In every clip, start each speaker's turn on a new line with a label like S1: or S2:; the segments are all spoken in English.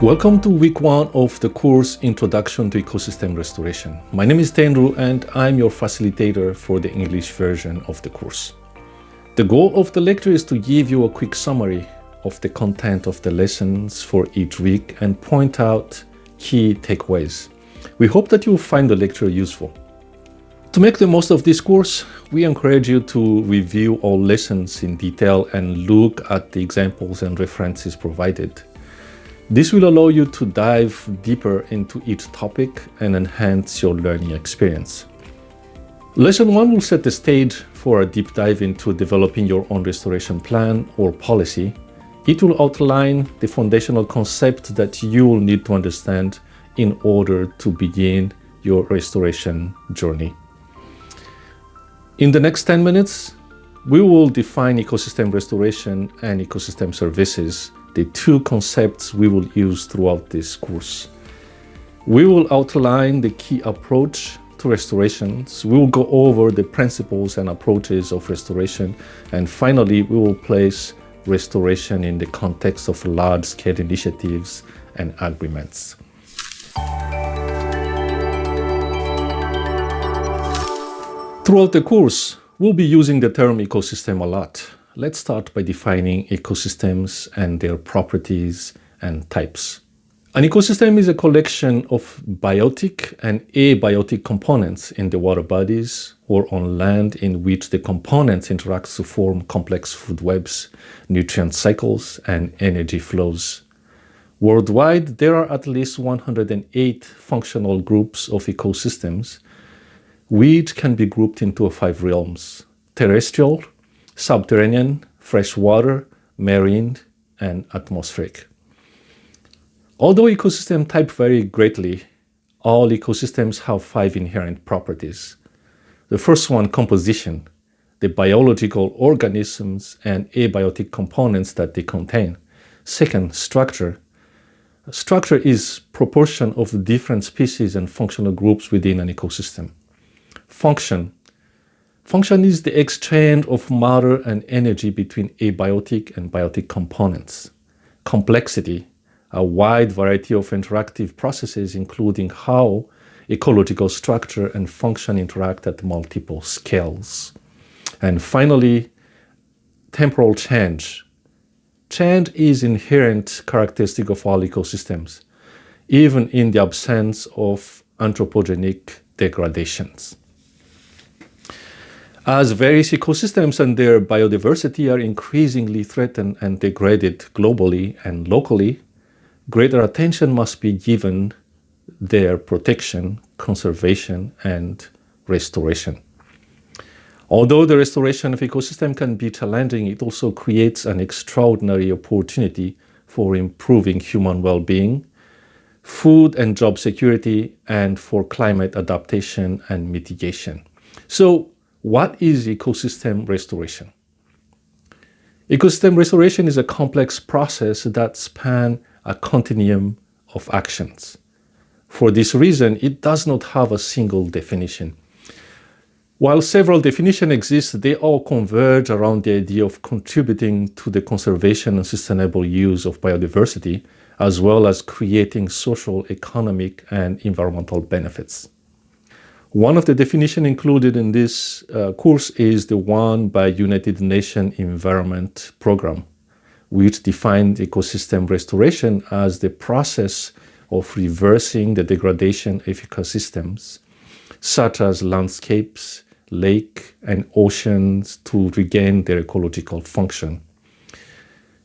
S1: Welcome to week 1 of the course Introduction to Ecosystem Restoration. My name is Tendro and I'm your facilitator for the English version of the course. The goal of the lecture is to give you a quick summary of the content of the lessons for each week and point out key takeaways. We hope that you will find the lecture useful. To make the most of this course, we encourage you to review all lessons in detail and look at the examples and references provided. This will allow you to dive deeper into each topic and enhance your learning experience. Lesson 1 will set the stage for a deep dive into developing your own restoration plan or policy. It will outline the foundational concept that you will need to understand in order to begin your restoration journey. In the next 10 minutes, we will define ecosystem restoration and ecosystem services, the two concepts we will use throughout this course. We will outline the key approach to restorations. We will go over the principles and approaches of restoration. And finally, we will place restoration in the context of large-scale initiatives and agreements. Throughout the course, we'll be using the term ecosystem a lot. Let's start by defining ecosystems and their properties and types. An ecosystem is a collection of biotic and abiotic components in the water bodies or on land in which the components interact to form complex food webs, nutrient cycles, and energy flows. Worldwide, there are at least 108 functional groups of ecosystems, which can be grouped into 5 realms: terrestrial, subterranean, freshwater, marine, and atmospheric. Although ecosystem types vary greatly, all ecosystems have 5 inherent properties. The first one, composition, the biological organisms and abiotic components that they contain. Second, structure. Structure is proportion of the different species and functional groups within an ecosystem. Function. Function is the exchange of matter and energy between abiotic and biotic components. Complexity, a wide variety of interactive processes, including how ecological structure and function interact at multiple scales. And finally, temporal change. Change is inherent characteristic of all ecosystems, even in the absence of anthropogenic degradations. As various ecosystems and their biodiversity are increasingly threatened and degraded globally and locally, greater attention must be given their protection, conservation, and restoration. Although the restoration of ecosystem can be challenging, it also creates an extraordinary opportunity for improving human well-being, food and job security, and for climate adaptation and mitigation. So, what is ecosystem restoration? Ecosystem restoration is a complex process that spans a continuum of actions. For this reason, it does not have a single definition. While several definitions exist, they all converge around the idea of contributing to the conservation and sustainable use of biodiversity, as well as creating social, economic, and environmental benefits. One of the definitions included in this course is the one by United Nations Environment Programme, which defined ecosystem restoration as the process of reversing the degradation of ecosystems, such as landscapes, lakes, and oceans to regain their ecological function.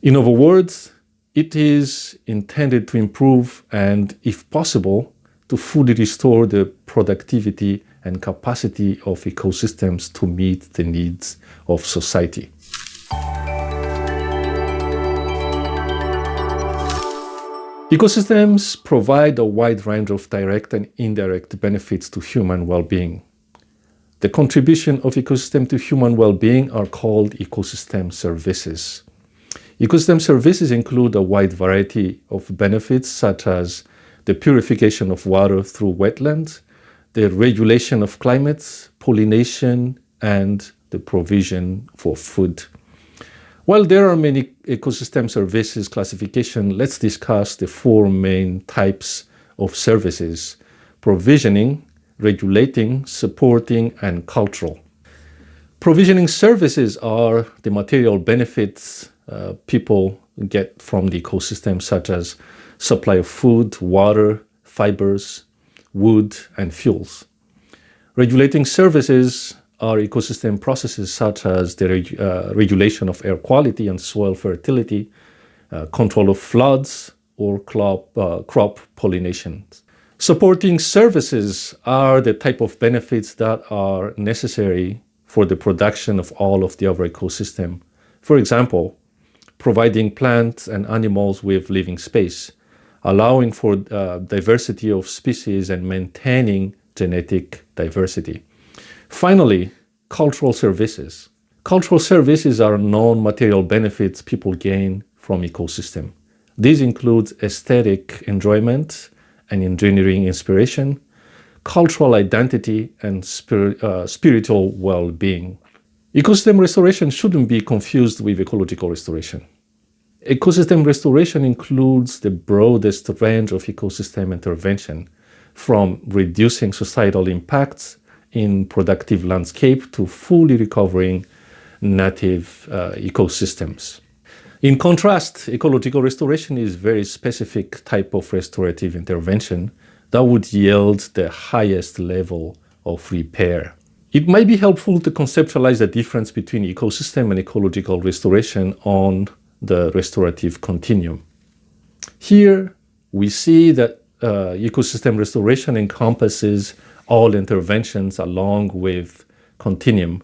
S1: In other words, it is intended to improve and, if possible, to fully restore the productivity and capacity of ecosystems to meet the needs of society. Ecosystems provide a wide range of direct and indirect benefits to human well-being. The contribution of ecosystem to human well-being are called ecosystem services. Ecosystem services include a wide variety of benefits such as the purification of water through wetlands, the regulation of climates, pollination, and the provision for food. While there are many ecosystem services classification, let's discuss the four main types of services: provisioning, regulating, supporting, and cultural. Provisioning services are the material benefits people get from the ecosystem, such as supply of food, water, fibers, wood, and fuels. Regulating services are ecosystem processes such as the regulation of air quality and soil fertility, control of floods, or crop pollination. Supporting services are the type of benefits that are necessary for the production of all of the other ecosystem. For example, providing plants and animals with living space, allowing for diversity of species and maintaining genetic diversity. Finally, cultural services. Cultural services are non-material benefits people gain from ecosystem. These include aesthetic enjoyment and engineering inspiration, cultural identity, and spiritual well-being. Ecosystem restoration shouldn't be confused with ecological restoration. Ecosystem restoration includes the broadest range of ecosystem intervention, from reducing societal impacts in productive landscape to fully recovering native ecosystems. In contrast, ecological restoration is a very specific type of restorative intervention that would yield the highest level of repair. It might be helpful to conceptualize the difference between ecosystem and ecological restoration on the restorative continuum. Here, we see that ecosystem restoration encompasses all interventions along with continuum,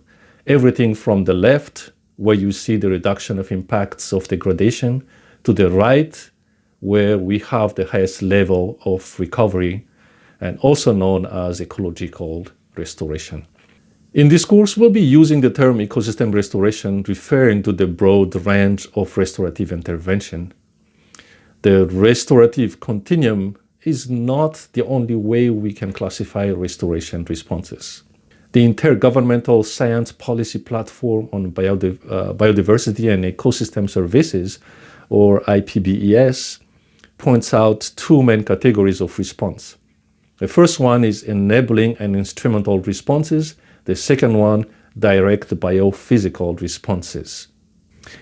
S1: everything from the left, where you see the reduction of impacts of degradation, to the right, where we have the highest level of recovery, and also known as ecological restoration. In this course, we'll be using the term ecosystem restoration, referring to the broad range of restorative intervention. The restorative continuum is not the only way we can classify restoration responses. The Intergovernmental Science Policy Platform on Biodiversity and Ecosystem Services, or IPBES, points out two main categories of response. The first one is enabling and instrumental responses. The second one, direct biophysical responses.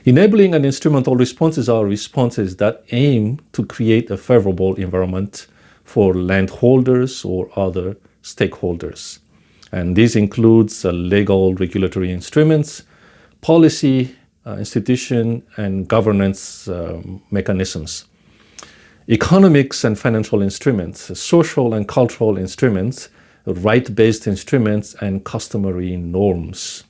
S1: Enabling and instrumental responses are responses that aim to create a favorable environment for landholders or other stakeholders. And this includes legal regulatory instruments, policy, institution, and governance mechanisms. Economics and financial instruments, social and cultural instruments, right-based instruments, and customary norms.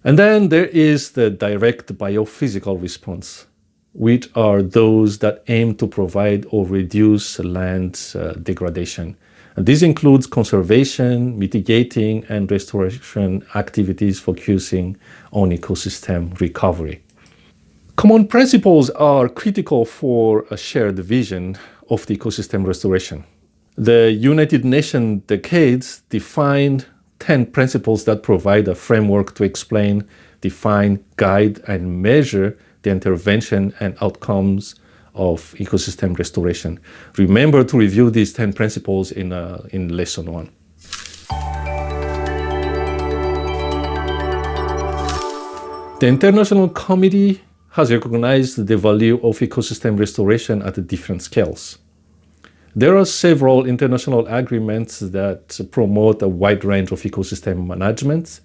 S1: And then there is the direct biophysical response, which are those that aim to provide or reduce land degradation. And this includes conservation, mitigating, and restoration activities focusing on ecosystem recovery. Common principles are critical for a shared vision of the ecosystem restoration. The United Nations decades defined 10 principles that provide a framework to explain, define, guide, and measure the intervention and outcomes of ecosystem restoration. Remember to review these 10 principles in lesson 1. The International Committee has recognized the value of ecosystem restoration at different scales. There are several international agreements that promote a wide range of ecosystem management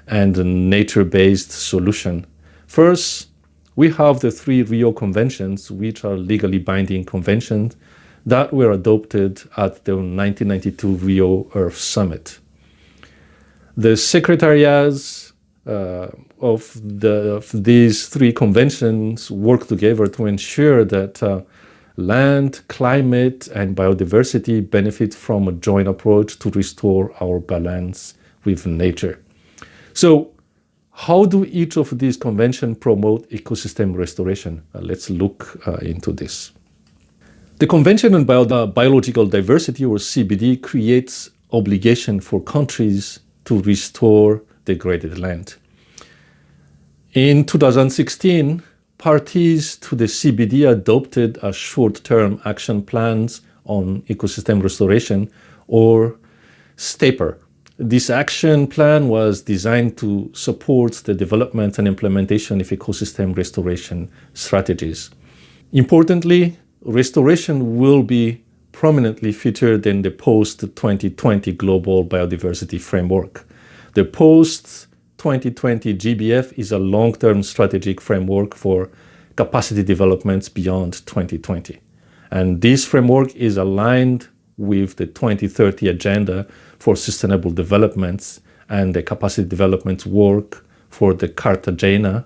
S1: and a nature-based solution. First, we have the 3 Rio Conventions, which are legally binding conventions that were adopted at the 1992 Rio Earth Summit. The secretariats of these 3 conventions work together to ensure that land, climate, and biodiversity benefit from a joint approach to restore our balance with nature. So, how do each of these conventions promote ecosystem restoration? Let's look into this. The Convention on Biological Diversity, or CBD, creates obligation for countries to restore degraded land. In 2016, parties to the CBD adopted a short-term action plans on ecosystem restoration, or STAPER. This action plan was designed to support the development and implementation of ecosystem restoration strategies. Importantly, restoration will be prominently featured in the post-2020 Global Biodiversity Framework. The post-2020 GBF is a long-term strategic framework for capacity developments beyond 2020. And this framework is aligned with the 2030 Agenda for Sustainable Developments and the capacity development work for the Cartagena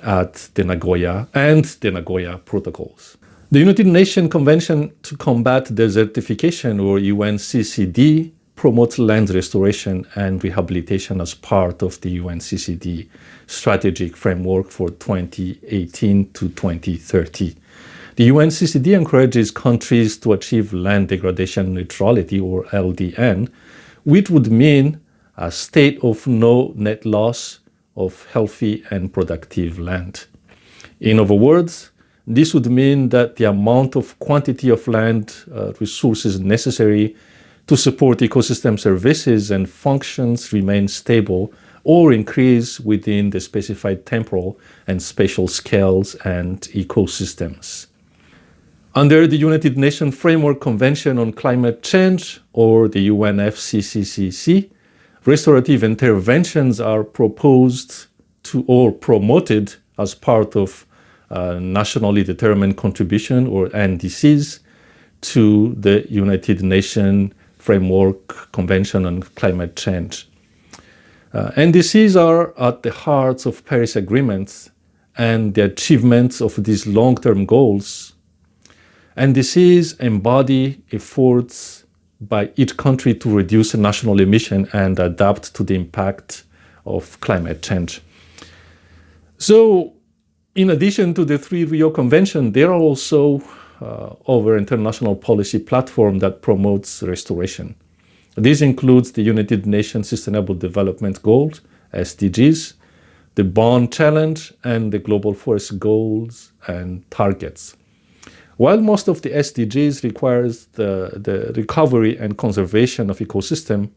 S1: at the Nagoya and the Nagoya protocols. The United Nations Convention to Combat Desertification, or UNCCD, promotes land restoration and rehabilitation as part of the UNCCD strategic framework for 2018 to 2030. The UNCCD encourages countries to achieve land degradation neutrality, or LDN, which would mean a state of no net loss of healthy and productive land. In other words, this would mean that the amount of quantity of land resources necessary to support ecosystem services and functions remain stable or increase within the specified temporal and spatial scales and ecosystems. Under the United Nations Framework Convention on Climate Change, or the UNFCCC, restorative interventions are proposed to or promoted as part of nationally determined contribution, or NDCs, to the United Nations Framework Convention on Climate Change. NDCs are at the heart of Paris Agreements, and the achievements of these long-term goals. NDCs embody efforts by each country to reduce national emission and adapt to the impact of climate change. So, in addition to the three Rio Convention, there are also other international policy platforms that promotes restoration. This includes the United Nations Sustainable Development Goals, SDGs, the Bonn Challenge, and the Global Forest Goals and Targets. While most of the SDGs requires the recovery and conservation of ecosystem,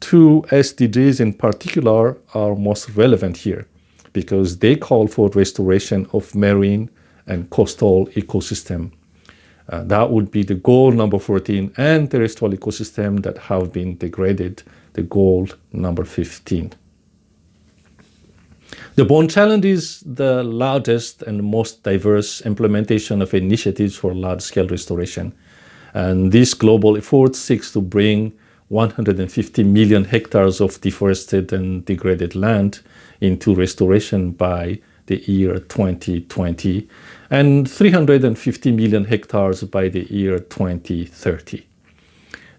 S1: two SDGs in particular are most relevant here because they call for restoration of marine and coastal ecosystem. That would be the goal number 14, and terrestrial ecosystem that have been degraded, the goal number 15. The Bonn Challenge is the largest and most diverse implementation of initiatives for large-scale restoration. And this global effort seeks to bring 150 million hectares of deforested and degraded land into restoration by the year 2020 and 350 million hectares by the year 2030.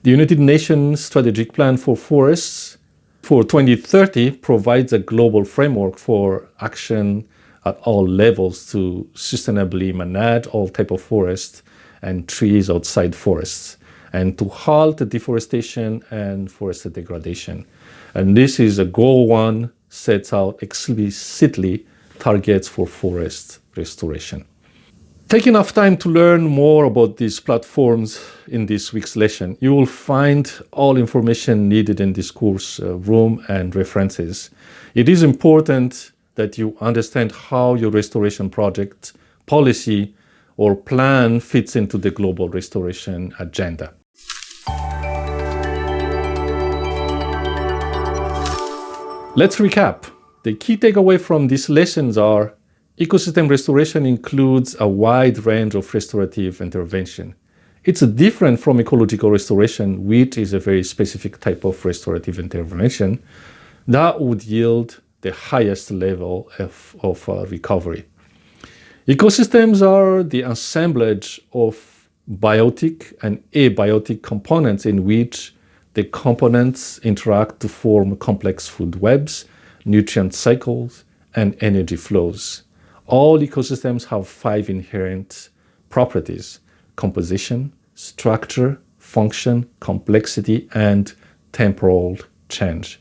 S1: The United Nations Strategic Plan for Forests for 2030 provides a global framework for action at all levels to sustainably manage all types of forests and trees outside forests, and to halt deforestation and forest degradation. And this is a goal one sets out explicitly targets for forest restoration. Take enough time to learn more about these platforms in this week's lesson. You will find all information needed in this course room and references. It is important that you understand how your restoration project, policy, or plan fits into the global restoration agenda. Let's recap. The key takeaway from these lessons are: ecosystem restoration includes a wide range of restorative intervention. It's different from ecological restoration, which is a very specific type of restorative intervention that would yield the highest level of recovery. Ecosystems are the assemblage of biotic and abiotic components in which the components interact to form complex food webs, nutrient cycles, and energy flows. All ecosystems have 5 inherent properties: composition, structure, function, complexity, and temporal change.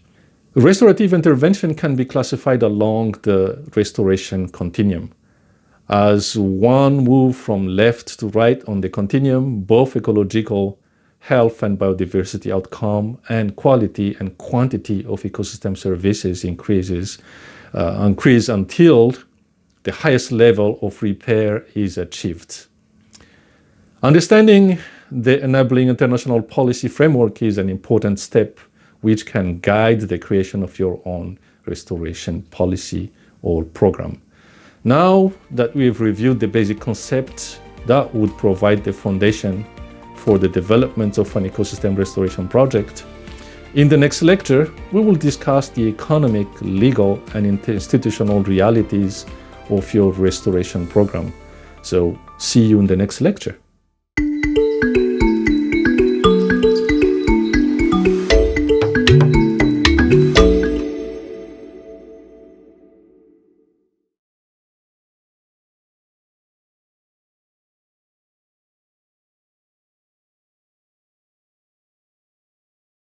S1: Restorative intervention can be classified along the restoration continuum. As one move from left to right on the continuum, both ecological health and biodiversity outcome and quality and quantity of ecosystem services increase until the highest level of repair is achieved. Understanding the enabling international policy framework is an important step which can guide the creation of your own restoration policy or program. Now that we've reviewed the basic concepts that would provide the foundation for the development of an ecosystem restoration project, in the next lecture, we will discuss the economic, legal, and institutional realities of your restoration program. So see you in the next lecture.